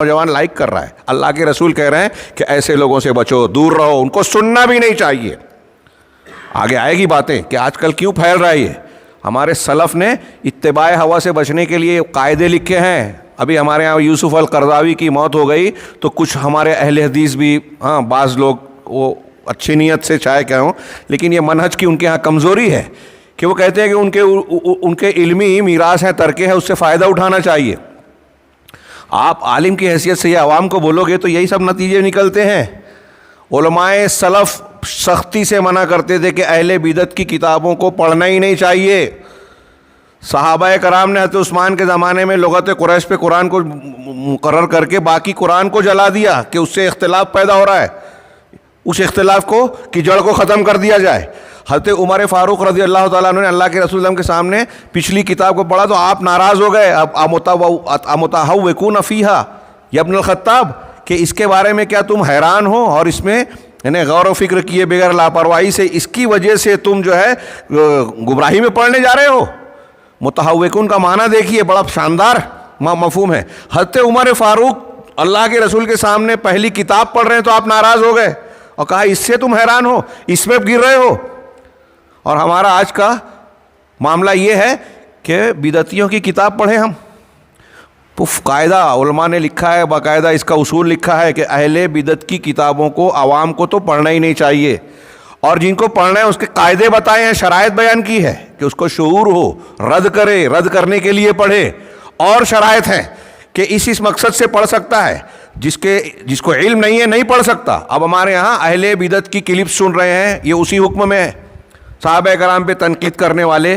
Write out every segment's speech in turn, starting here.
نوجوان لائک کر رہا ہے. اللہ کے رسول کہہ رہے ہیں کہ ایسے لوگوں سے بچو, دور رہو, ان کو سننا بھی نہیں چاہیے. آگے آئے گی باتیں کہ آج کل کیوں پھیل رہا ہے یہ. ہمارے سلف نے اتباع ہوا سے بچنے کے لیے قاعدے لکھے ہیں. ابھی ہمارے یہاں یوسف القرضاوی کی موت ہو گئی تو کچھ ہمارے اہل حدیث بھی, بعض لوگ وہ اچھی نیت سے چاہے کیا ہوں, لیکن یہ منہج کی ان کے ہاں کمزوری ہے کہ وہ کہتے ہیں کہ ان کے علمی میراث ہے, ترکے ہے, اس سے فائدہ اٹھانا چاہیے. آپ عالم کی حیثیت سے یہ عوام کو بولو گے تو یہی سب نتیجے نکلتے ہیں. علماء سلف سختی سے منع کرتے تھے کہ اہل بدعت کی کتابوں کو پڑھنا ہی نہیں چاہیے. صحابہ کرام نے حضرت عثمان کے زمانے میں لغت قریش پہ قرآن کو مقرر کر کے باقی قرآن کو جلا دیا کہ اس سے اختلاف پیدا ہو رہا ہے, اس اختلاف کو کی جڑ کو ختم کر دیا جائے. حضرت عمر فاروق رضی اللہ تعالیٰ عنہ نے اللہ کے رسول کے سامنے پچھلی کتاب کو پڑھا تو آپ ناراض ہو گئے. اب امتہوکون فیہا یا ابن الخطاب, کہ اس کے بارے میں کیا تم حیران ہو اور اس میں یعنی غور و فکر کیے بغیر لاپرواہی سے اس کی وجہ سے تم جو ہے گمراہی میں پڑھنے جا رہے ہو. متہوکون کا معنی دیکھیے, بڑا شاندار مفہوم ہے. حضرت عمر فاروق اللہ کے رسول کے سامنے پہلی کتاب پڑھ رہے ہیں تو آپ ناراض ہو گئے اور کہا اس سے تم حیران ہو, اس میں گر رہے ہو. اور ہمارا آج کا معاملہ یہ ہے کہ بدعتیوں کی کتاب پڑھیں ہم. قاعدہ علماء نے لکھا ہے, باقاعدہ اس کا اصول لکھا ہے کہ اہل بدعت کی کتابوں کو عوام کو تو پڑھنا ہی نہیں چاہیے, اور جن کو پڑھنا ہے اس کے قاعدے بتائے ہیں, شرائط بیان کی ہے کہ اس کو شعور ہو, رد کرے, رد کرنے کے لیے پڑھے. اور شرائط ہیں کہ اس مقصد سے پڑھ سکتا ہے, جس کو علم نہیں ہے نہیں پڑھ سکتا. اب ہمارے ہاں اہل بدعت کی کلپ سن رہے ہیں, یہ اسی حکم میں ہے. صحابہ کرام پہ تنقید کرنے والے,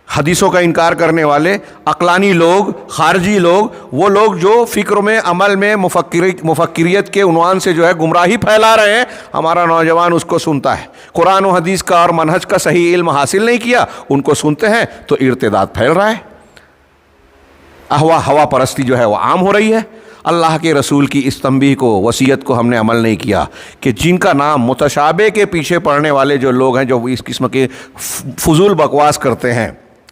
حدیثوں کا انکار کرنے والے, عقلانی لوگ, خارجی لوگ, وہ لوگ جو فکر میں, عمل میں مفکریت کے عنوان سے جو ہے گمراہی پھیلا رہے ہیں, ہمارا نوجوان اس کو سنتا ہے. قرآن و حدیث کا اور منہج کا صحیح علم حاصل نہیں کیا, ان کو سنتے ہیں تو ارتداد پھیل رہا ہے. ہوا پرستی جو ہے وہ عام ہو رہی ہے. اللہ کے رسول کی اس تنبیہ کو, وصیت کو ہم نے عمل نہیں کیا کہ جن کا نام متشابہ کے پیچھے پڑنے والے جو لوگ ہیں, جو اس قسم کے فضول بکواس کرتے ہیں.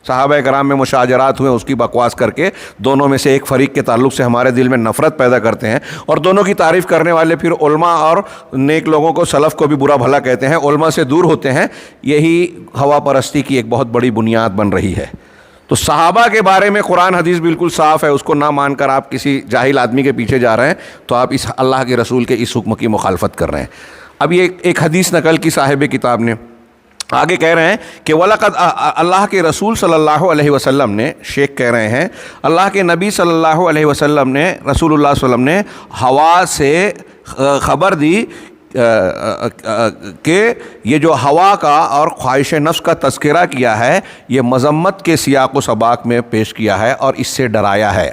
صحابہ کرام میں مشاجرات ہوئے, اس کی بکواس کر کے دونوں میں سے ایک فریق کے تعلق سے ہمارے دل میں نفرت پیدا کرتے ہیں, اور دونوں کی تعریف کرنے والے پھر علماء اور نیک لوگوں کو, سلف کو بھی برا بھلا کہتے ہیں, علماء سے دور ہوتے ہیں. یہی ہوا پرستی کی ایک بہت بڑی بنیاد بن رہی ہے. تو صحابہ کے بارے میں قرآن حدیث بالکل صاف ہے, اس کو نہ مان کر آپ کسی جاہل آدمی کے پیچھے جا رہے ہیں تو آپ اس اللہ کے رسول کے اس حکم کی مخالفت کر رہے ہیں. اب یہ ایک حدیث نقل کی صاحب کتاب نے آگے کہہ رہے ہیں کہ وَلَقَدْ اللہ کے رسول صلی اللہ علیہ وسلم نے, شیخ کہہ رہے ہیں, اللہ کے نبی صلی اللہ علیہ وسلم نے, رسول اللہ صلی اللہ علیہ وسلم نے ہوا سے خبر دی کہ یہ جو ہوا کا اور خواہش نفس کا تذکرہ کیا ہے یہ مذمت کے سیاق و سباق میں پیش کیا ہے اور اس سے ڈرایا ہے.